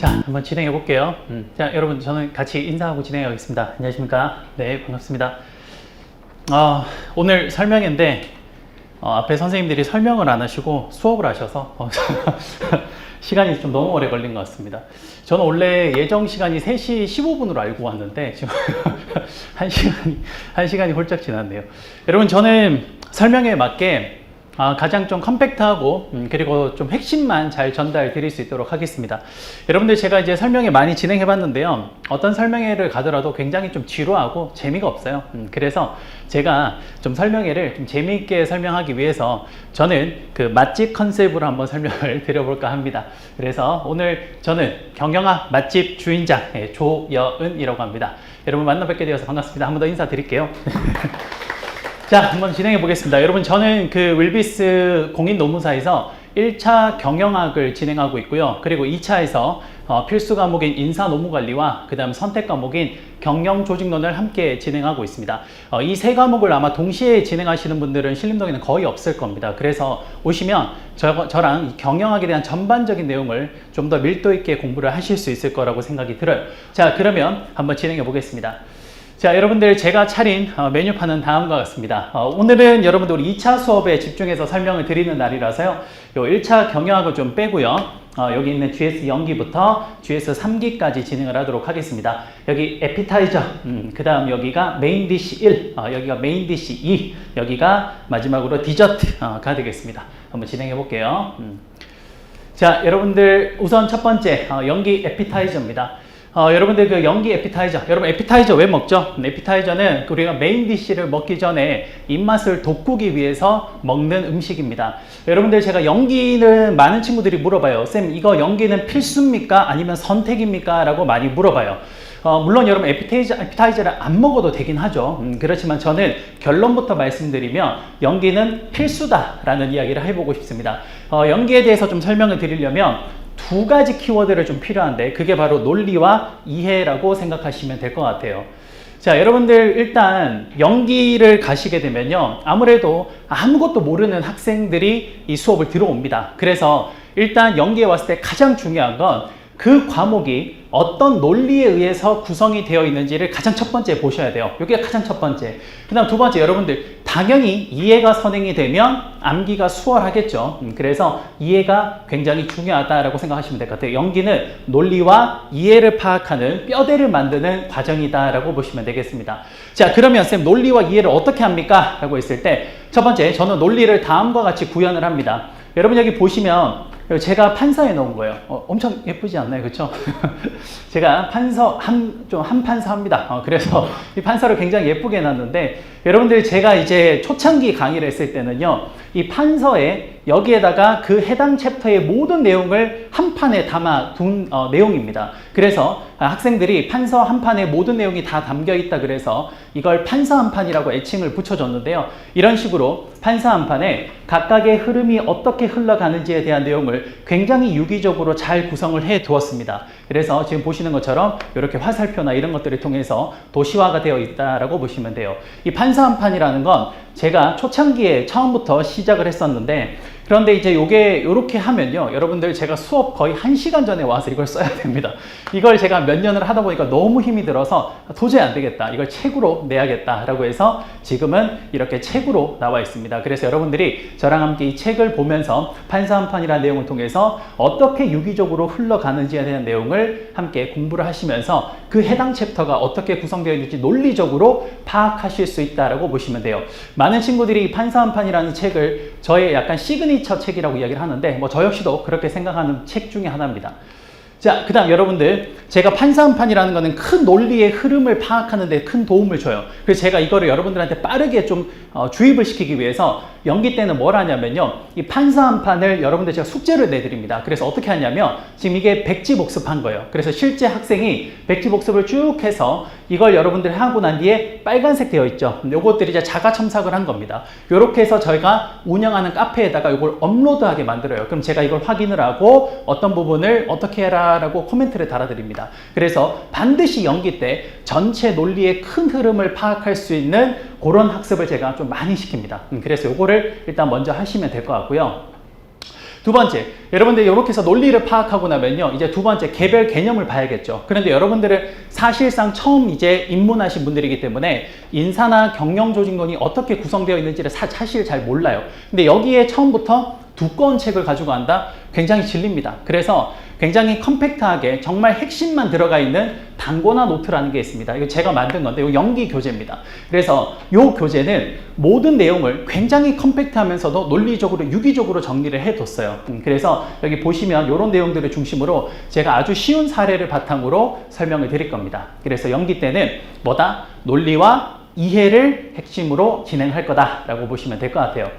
자, 한번 진행해 볼게요. 자, 여러분, 저는 같이 인사하고 진행하겠습니다. 안녕하십니까? 네, 반갑습니다. 오늘 설명인데, 앞에 선생님들이 설명을 안 하시고 수업을 하셔서, 시간이 좀 너무 오래 걸린 것 같습니다. 저는 원래 예정 시간이 3시 15분으로 알고 왔는데, 지금 1시간이 훌쩍 지났네요. 여러분, 저는 설명에 맞게 가장 좀 컴팩트하고 그리고 좀 핵심만 잘 전달 드릴 수 있도록 하겠습니다. 여러분들, 제가 이제 설명회 많이 진행해 봤는데요, 어떤 설명회를 가더라도 굉장히 좀 지루하고 재미가 없어요. 그래서 제가 좀 설명회를 좀 재미있게 설명하기 위해서 저는 그 맛집 컨셉으로 한번 설명을 드려볼까 합니다. 그래서 오늘 저는 경영학 맛집 주인장 조여은이라고 합니다. 여러분, 만나 뵙게 되어서 반갑습니다. 한 번 더 인사드릴게요. 자, 한번 진행해 보겠습니다. 여러분, 저는 그 윌비스 공인노무사에서 1차 경영학을 진행하고 있고요. 그리고 2차에서 필수 과목인 인사노무관리와 그 다음 선택 과목인 경영조직론을 함께 진행하고 있습니다. 이 세 과목을 아마 동시에 진행하시는 분들은 신림동에는 거의 없을 겁니다. 그래서 오시면 저랑 경영학에 대한 전반적인 내용을 좀 더 밀도 있게 공부를 하실 수 있을 거라고 생각이 들어요. 자, 그러면 한번 진행해 보겠습니다. 자, 여러분들, 제가 차린 메뉴판은 다음과 같습니다. 오늘은 여러분들 우리 2차 수업에 집중해서 설명을 드리는 날이라서요, 요 1차 경영학을 좀 빼고요, 여기 있는 GS 0기부터 GS 3기까지 진행을 하도록 하겠습니다. 여기 에피타이저, 그 다음 여기가 메인 디시 1, 여기가 메인 디시 2, 여기가 마지막으로 디저트가 되겠습니다. 한번 진행해 볼게요. 자, 여러분들, 우선 첫 번째 연기 에피타이저입니다. 여러분들, 그 연기 에피타이저, 여러분 에피타이저 왜 먹죠? 에피타이저는 우리가 메인 디쉬를 먹기 전에 입맛을 돋구기 위해서 먹는 음식입니다. 여러분들, 제가 연기는 많은 친구들이 물어봐요. 쌤, 이거 연기는 필수입니까? 아니면 선택입니까? 라고 많이 물어봐요. 물론 여러분 에피타이저를 안 먹어도 되긴 하죠. 그렇지만 저는 결론부터 말씀드리면 연기는 필수다라는 이야기를 해보고 싶습니다. 연기에 대해서 좀 설명을 드리려면 두 가지 키워드를 좀 필요한데, 그게 바로 논리와 이해라고 생각하시면 될 것 같아요. 자, 여러분들, 일단 연기를 가시게 되면요, 아무래도 아무것도 모르는 학생들이 이 수업을 들어옵니다. 그래서 일단 연기에 왔을 때 가장 중요한 건 그 과목이 어떤 논리에 의해서 구성이 되어 있는지를 가장 첫 번째 보셔야 돼요. 이게 가장 첫 번째. 그 다음 두 번째, 여러분들, 당연히 이해가 선행이 되면 암기가 수월하겠죠. 그래서 이해가 굉장히 중요하다라고 생각하시면 될 것 같아요. 연기는 논리와 이해를 파악하는 뼈대를 만드는 과정이다라고 보시면 되겠습니다. 자, 그러면 쌤, 논리와 이해를 어떻게 합니까? 라고 했을 때, 첫 번째, 저는 논리를 다음과 같이 구현을 합니다. 여러분, 여기 보시면 제가 판서해 놓은 거예요. 엄청 예쁘지 않나요? 그렇죠? 제가 한 판서 합니다. 그래서 이 판서를 굉장히 예쁘게 해놨는데, 여러분들, 제가 이제 초창기 강의를 했을 때는요, 이 판서에 여기에다가 그 해당 챕터의 모든 내용을 한 판에 담아둔 내용입니다. 그래서 학생들이 판서 한 판에 모든 내용이 다 담겨 있다 그래서 이걸 판서 한 판이라고 애칭을 붙여줬는데요. 이런 식으로 판서 한 판에 각각의 흐름이 어떻게 흘러가는지에 대한 내용을 굉장히 유기적으로 잘 구성을 해 두었습니다. 그래서 지금 보시는 것처럼 이렇게 화살표나 이런 것들을 통해서 도시화가 되어 있다라고 보시면 돼요. 이 판서 한 판이라는 건 제가 초창기에 처음부터 시작을 했었는데, 그런데 이제 요게 요렇게 하면요, 여러분들, 제가 수업 거의 1시간 전에 와서 이걸 써야 됩니다. 이걸 제가 몇 년을 하다 보니까 너무 힘이 들어서 도저히 안 되겠다, 이걸 책으로 내야겠다 라고 해서 지금은 이렇게 책으로 나와 있습니다. 그래서 여러분들이 저랑 함께 이 책을 보면서 판서 한 판이라는 내용을 통해서 어떻게 유기적으로 흘러가는지에 대한 내용을 함께 공부를 하시면서 그 해당 챕터가 어떻게 구성되어 있는지 논리적으로 파악하실 수 있다라고 보시면 돼요. 많은 친구들이 판서 한 판이라는 책을 저의 약간 시그니처 책이라고 이야기를 하는데, 뭐 저 역시도 그렇게 생각하는 책 중에 하나입니다. 자, 그 다음 여러분들, 제가 판서 한 판이라는 거는 큰 논리의 흐름을 파악하는 데 큰 도움을 줘요. 그래서 제가 이거를 여러분들한테 빠르게 좀 주입을 시키기 위해서 연기 때는 뭘 하냐면요, 이 판서 한 판을 여러분들 제가 숙제를 내드립니다. 그래서 어떻게 하냐면, 지금 이게 백지 복습한 거예요. 그래서 실제 학생이 백지 복습을 쭉 해서 이걸 여러분들 하고 난 뒤에 빨간색 되어 있죠. 요것들이 이제 자가 첨삭을 한 겁니다. 요렇게 해서 저희가 운영하는 카페에다가 이걸 업로드하게 만들어요. 그럼 제가 이걸 확인을 하고 어떤 부분을 어떻게 해라 라고 코멘트를 달아드립니다. 그래서 반드시 연기 때 전체 논리의 큰 흐름을 파악할 수 있는 그런 학습을 제가 좀 많이 시킵니다. 그래서 요거를 일단 먼저 하시면 될 것 같고요. 두 번째, 여러분들 이렇게 해서 논리를 파악하고 나면요, 이제 두 번째 개별 개념을 봐야겠죠. 그런데 여러분들은 사실상 처음 이제 입문하신 분들이기 때문에 인사나 경영조직론이 어떻게 구성되어 있는지를 사실 잘 몰라요. 근데 여기에 처음부터 두꺼운 책을 가지고 간다? 굉장히 질립니다. 그래서 굉장히 컴팩트하게 정말 핵심만 들어가 있는 단고나 노트라는 게 있습니다. 이거 제가 만든 건데, 이거 연기 교재입니다. 그래서 이 교재는 모든 내용을 굉장히 컴팩트하면서도 논리적으로 유기적으로 정리를 해뒀어요. 그래서 여기 보시면 이런 내용들을 중심으로 제가 아주 쉬운 사례를 바탕으로 설명을 드릴 겁니다. 그래서 연기 때는 뭐다? 논리와 이해를 핵심으로 진행할 거다라고 보시면 될 것 같아요.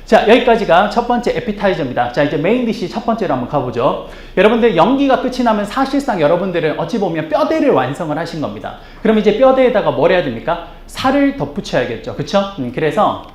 자, 여기까지가 첫 번째 에피타이저입니다. 자, 이제 메인 디시 첫 번째로 한번 가보죠. 여러분들 연기가 끝이 나면 사실상 여러분들은 어찌 보면 뼈대를 완성을 하신 겁니다. 그럼 이제 뼈대에다가 뭘 해야 됩니까? 살을 덧붙여야겠죠. 그쵸? 그래서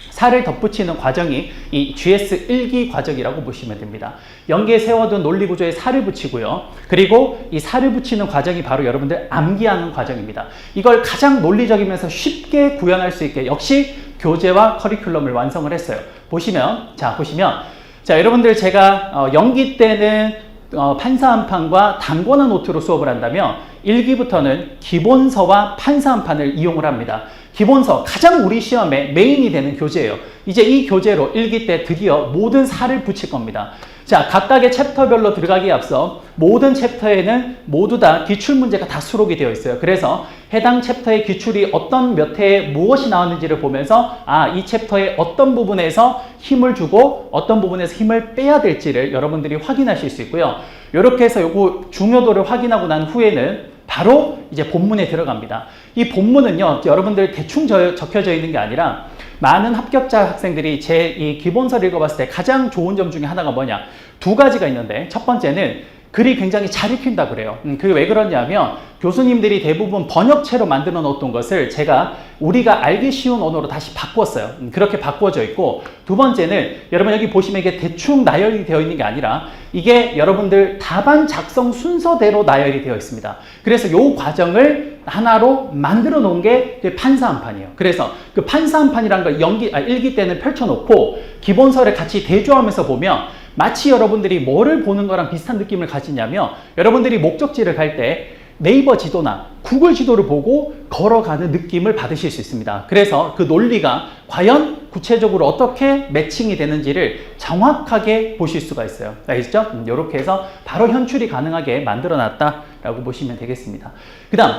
살을 덧붙이는 과정이 이 GS 1기 과정이라고 보시면 됩니다. 연기에 세워둔 논리구조에 살을 붙이고요. 그리고 이 살을 붙이는 과정이 바로 여러분들 암기하는 과정입니다. 이걸 가장 논리적이면서 쉽게 구현할 수 있게 역시 교재와 커리큘럼을 완성을 했어요. 보시면 여러분들 제가 연기 때는 판사 한 판과 단권화 노트로 수업을 한다면 1기부터는 기본서와 판사 한 판을 이용을 합니다. 기본서, 가장 우리 시험에 메인이 되는 교재예요. 이제 이 교재로 1기 때 드디어 모든 살을 붙일 겁니다. 자, 각각의 챕터별로 들어가기에 앞서 모든 챕터에는 모두 다 기출문제가 다 수록이 되어 있어요. 그래서 해당 챕터의 기출이 어떤 몇 회에 무엇이 나왔는지를 보면서 이 챕터의 어떤 부분에서 힘을 주고 어떤 부분에서 힘을 빼야 될지를 여러분들이 확인하실 수 있고요. 이렇게 해서 요거 중요도를 확인하고 난 후에는 바로 이제 본문에 들어갑니다. 이 본문은요, 여러분들 대충 적혀져 있는 게 아니라 많은 합격자 학생들이 제 이 기본서를 읽어봤을 때 가장 좋은 점 중에 하나가 뭐냐? 두 가지가 있는데, 첫 번째는 글이 굉장히 잘 읽힌다 그래요. 그게 왜 그러냐면 교수님들이 대부분 번역체로 만들어 놓았던 것을 제가 우리가 알기 쉬운 언어로 다시 바꿨어요. 그렇게 바꿔져 있고, 두 번째는 여러분 여기 보시면 이게 대충 나열이 되어 있는 게 아니라 이게 여러분들 답안 작성 순서대로 나열이 되어 있습니다. 그래서 이 과정을 하나로 만들어 놓은 게 판사 한 판이에요. 그래서 그 판사 한 판이라는 걸 1기 때는 펼쳐놓고 기본서를 같이 대조하면서 보면 마치 여러분들이 뭐를 보는 거랑 비슷한 느낌을 가지냐면, 여러분들이 목적지를 갈 때 네이버 지도나 구글 지도를 보고 걸어가는 느낌을 받으실 수 있습니다. 그래서 그 논리가 과연 구체적으로 어떻게 매칭이 되는지를 정확하게 보실 수가 있어요. 알겠죠? 이렇게 해서 바로 현출이 가능하게 만들어 놨다라고 보시면 되겠습니다. 그 다음,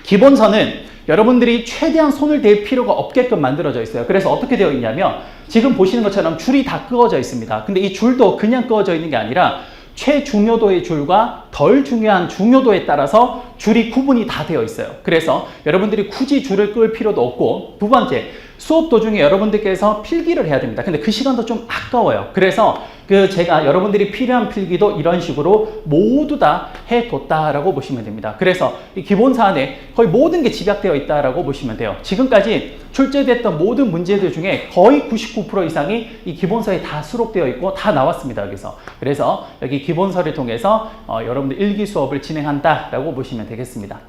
기본서는 여러분들이 최대한 손을 댈 필요가 없게끔 만들어져 있어요. 그래서 어떻게 되어 있냐면 지금 보시는 것처럼 줄이 다 끄어져 있습니다. 근데 이 줄도 그냥 끄어져 있는 게 아니라 최중요도의 줄과 덜 중요한 중요도에 따라서 줄이 구분이 다 되어 있어요. 그래서 여러분들이 굳이 줄을 끌 필요도 없고, 두 번째, 수업 도중에 여러분들께서 필기를 해야 됩니다. 근데 그 시간도 좀 아까워요. 그래서 제가 여러분들이 필요한 필기도 이런 식으로 모두 다 해뒀다라고 보시면 됩니다. 그래서 이 기본 사안에 거의 모든 게 집약되어 있다라고 보시면 돼요. 지금까지 출제됐던 모든 문제들 중에 거의 99% 이상이 이 기본서에 다 수록되어 있고 다 나왔습니다. 여기서. 그래서 여기 기본서를 통해서 여러분들 1기 수업을 진행한다라고 보시면 되겠습니다.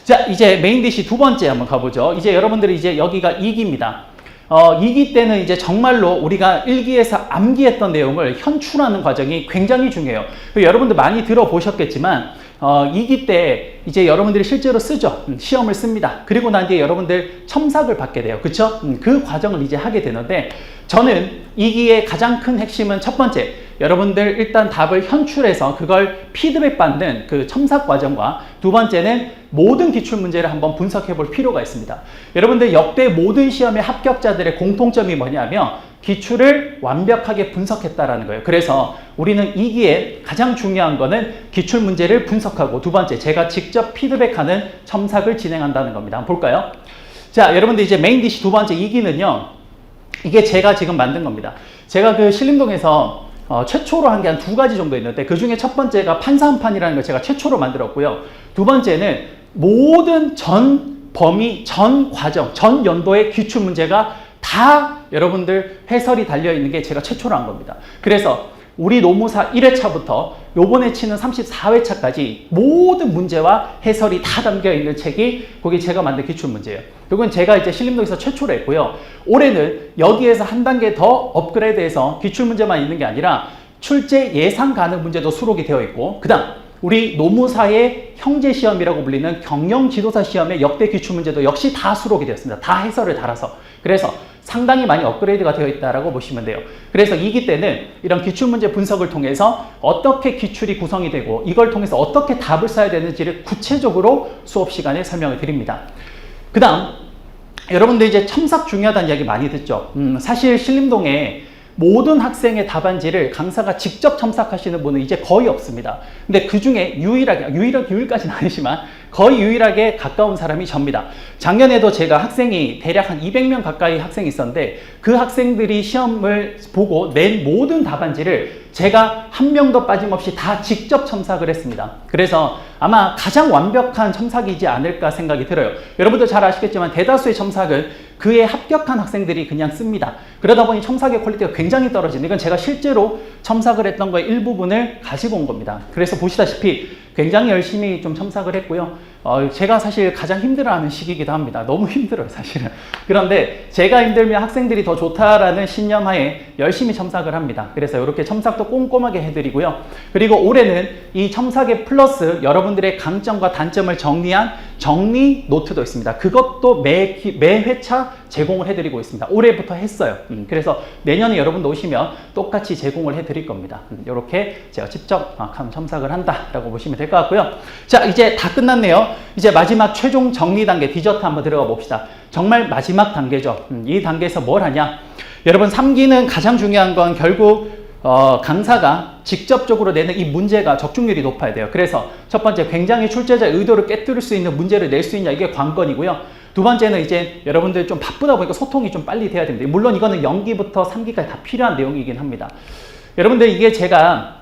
자, 이제 메인 디시 두 번째 한번 가보죠. 이제 여러분들이 이제 여기가 2기입니다. 2기 때는 이제 정말로 우리가 1기에서 암기했던 내용을 현출하는 과정이 굉장히 중요해요. 여러분들 많이 들어보셨겠지만 2기 때 이제 여러분들이 실제로 쓰죠. 시험을 씁니다. 그리고 난 뒤에 여러분들 첨삭을 받게 돼요. 그쵸? 그 과정을 이제 하게 되는데, 저는 2기의 가장 큰 핵심은 첫 번째, 여러분들 일단 답을 현출해서 그걸 피드백 받는 그 첨삭 과정과, 두 번째는 모든 기출문제를 한번 분석해 볼 필요가 있습니다. 여러분들 역대 모든 시험의 합격자들의 공통점이 뭐냐면 기출을 완벽하게 분석했다라는 거예요. 그래서 우리는 2기에 가장 중요한 거는 기출문제를 분석하고, 두 번째, 제가 직접 피드백하는 첨삭을 진행한다는 겁니다. 한번 볼까요? 자, 여러분들 이제 메인 디시 두 번째 2기는요, 이게 제가 지금 만든 겁니다. 제가 그 신림동에서 최초로 한 게 한 두 가지 정도 있는데, 그 중에 첫 번째가 판사 한 판이라는 걸 제가 최초로 만들었고요. 두 번째는 모든 전 범위, 전 과정, 전 연도의 기출문제가 다 여러분들 해설이 달려있는 게 제가 최초로 한 겁니다. 그래서 우리 노무사 1회차부터 요번에 치는 34회차까지 모든 문제와 해설이 다 담겨 있는 책이 거기 제가 만든 기출문제예요. 이건 제가 이제 신림동에서 최초로 했고요. 올해는 여기에서 한 단계 더 업그레이드해서 기출문제만 있는 게 아니라 출제 예상 가능 문제도 수록이 되어 있고, 그 다음 우리 노무사의 형제시험이라고 불리는 경영지도사 시험의 역대 기출문제도 역시 다 수록이 되었습니다. 다 해설을 달아서. 그래서 상당히 많이 업그레이드가 되어 있다고 보시면 돼요. 그래서 2기 때는 이런 기출문제 분석을 통해서 어떻게 기출이 구성이 되고 이걸 통해서 어떻게 답을 써야 되는지를 구체적으로 수업 시간에 설명을 드립니다. 그 다음 여러분들 이제 첨삭 중요하다는 이야기 많이 듣죠. 사실 신림동에 모든 학생의 답안지를 강사가 직접 첨삭하시는 분은 이제 거의 없습니다. 근데 그 중에 유일까지는 아니지만 거의 유일하게 가까운 사람이 접니다. 작년에도 제가 학생이 대략 한 200명 가까이 학생이 있었는데 그 학생들이 시험을 보고 낸 모든 답안지를 제가 한 명도 빠짐없이 다 직접 첨삭을 했습니다. 그래서 아마 가장 완벽한 첨삭이지 않을까 생각이 들어요. 여러분들 잘 아시겠지만 대다수의 첨삭은 그에 합격한 학생들이 그냥 씁니다. 그러다 보니 첨삭의 퀄리티가 굉장히 떨어지는, 이건 제가 실제로 첨삭을 했던 거의 일부분을 가지고 온 겁니다. 그래서 보시다시피 굉장히 열심히 좀 첨삭을 했고요. 제가 사실 가장 힘들어하는 시기이기도 합니다. 너무 힘들어요, 사실은. 그런데 제가 힘들면 학생들이 더 좋다라는 신념하에 열심히 첨삭을 합니다. 그래서 이렇게 첨삭도 꼼꼼하게 해드리고요. 그리고 올해는 이 첨삭에 플러스 여러분들의 강점과 단점을 정리한 정리 노트도 있습니다. 그것도 매 회차 제공을 해드리고 있습니다. 올해부터 했어요. 그래서 내년에 여러분도 오시면 똑같이 제공을 해드릴 겁니다. 이렇게 제가 직접 첨삭을 한다라고 보시면 될 것 같고요. 자, 이제 다 끝났네요. 이제 마지막 최종 정리 단계 디저트 한번 들어가 봅시다. 정말 마지막 단계죠. 이 단계에서 뭘 하냐? 여러분 3기는 가장 중요한 건 결국 강사가 직접적으로 내는 이 문제가 적중률이 높아야 돼요. 그래서 첫 번째, 굉장히 출제자의 의도를 깨뜨릴 수 있는 문제를 낼 수 있냐, 이게 관건이고요. 두 번째는 이제 여러분들 좀 바쁘다 보니까 소통이 좀 빨리 돼야 됩니다. 물론 이거는 0기부터 3기까지 다 필요한 내용이긴 합니다. 여러분들 이게 제가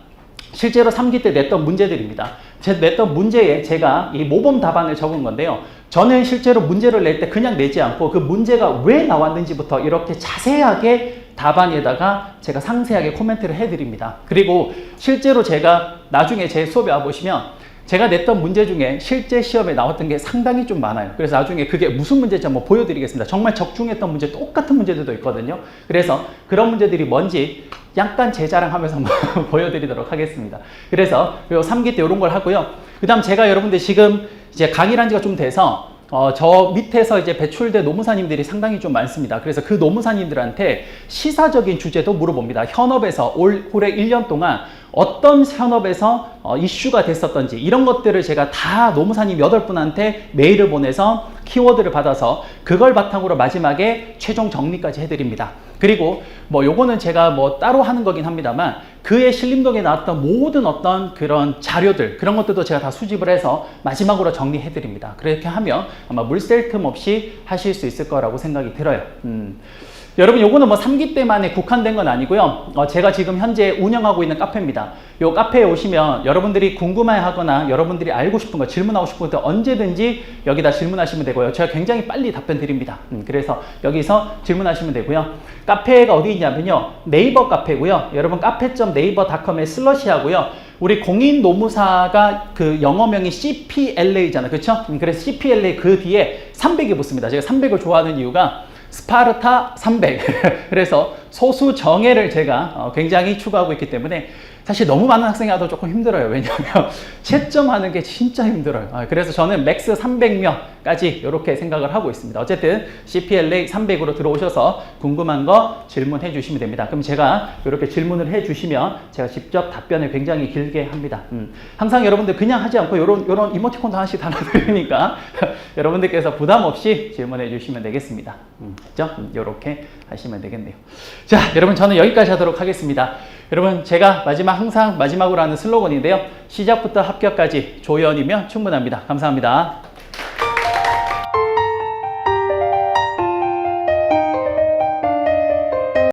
실제로 3기 때 냈던 문제들입니다. 냈던 문제에 제가 이 모범 답안을 적은 건데요. 저는 실제로 문제를 낼 때 그냥 내지 않고 그 문제가 왜 나왔는지부터 이렇게 자세하게 답안에다가 제가 상세하게 코멘트를 해드립니다. 그리고 실제로 제가 나중에 제 수업에 와보시면 제가 냈던 문제 중에 실제 시험에 나왔던 게 상당히 좀 많아요. 그래서 나중에 그게 무슨 문제인지 한번 보여드리겠습니다. 정말 적중했던 문제, 똑같은 문제들도 있거든요. 그래서 그런 문제들이 뭔지 약간 제 자랑하면서 한번 보여드리도록 하겠습니다. 그래서 요 3기 때 이런 걸 하고요. 그 다음 제가 여러분들 지금 이제 강의를 한 지가 좀 돼서 저 밑에서 이제 배출된 노무사님들이 상당히 좀 많습니다. 그래서 그 노무사님들한테 시사적인 주제도 물어봅니다. 현업에서 올해 1년 동안 어떤 현업에서 이슈가 됐었던지 이런 것들을 제가 다 노무사님 8분한테 메일을 보내서 키워드를 받아서 그걸 바탕으로 마지막에 최종 정리까지 해드립니다. 그리고 뭐 요거는 제가 뭐 따로 하는 거긴 합니다만 그의 신림동에 나왔던 모든 어떤 그런 자료들, 그런 것들도 제가 다 수집을 해서 마지막으로 정리해 드립니다. 그렇게 하면 아마 물샐 틈 없이 하실 수 있을 거라고 생각이 들어요. 여러분 요거는 뭐 3기 때만에 국한된 건 아니고요. 제가 지금 현재 운영하고 있는 카페입니다. 요 카페에 오시면 여러분들이 궁금해하거나 여러분들이 알고 싶은 거, 질문하고 싶은 것도 언제든지 여기다 질문하시면 되고요. 제가 굉장히 빨리 답변 드립니다. 그래서 여기서 질문하시면 되고요. 카페가 어디 있냐면요. 네이버 카페고요. 여러분 카페.naver.com에 슬러시 하고요. 우리 공인 노무사가 그 영어명이 CPLA잖아요. 그렇죠? 그래서 CPLA 그 뒤에 300이 붙습니다. 제가 300을 좋아하는 이유가 스파르타 300 그래서 소수 정예를 제가 굉장히 추구하고 있기 때문에 사실 너무 많은 학생이 와도 조금 힘들어요. 왜냐하면 채점하는 게 진짜 힘들어요. 그래서 저는 맥스 300명까지 이렇게 생각을 하고 있습니다. 어쨌든 CPLA 300으로 들어오셔서 궁금한 거 질문해 주시면 됩니다. 그럼 제가 이렇게 질문을 해 주시면 제가 직접 답변을 굉장히 길게 합니다. 항상 여러분들 그냥 하지 않고 요런 이모티콘도 하나씩 달아드리니까 여러분들께서 부담 없이 질문해 주시면 되겠습니다. 그죠? 이렇게 하시면 되겠네요. 자, 여러분 저는 여기까지 하도록 하겠습니다. 여러분 제가 항상 마지막으로 하는 슬로건인데요. 시작부터 합격까지 조연이면 충분합니다. 감사합니다.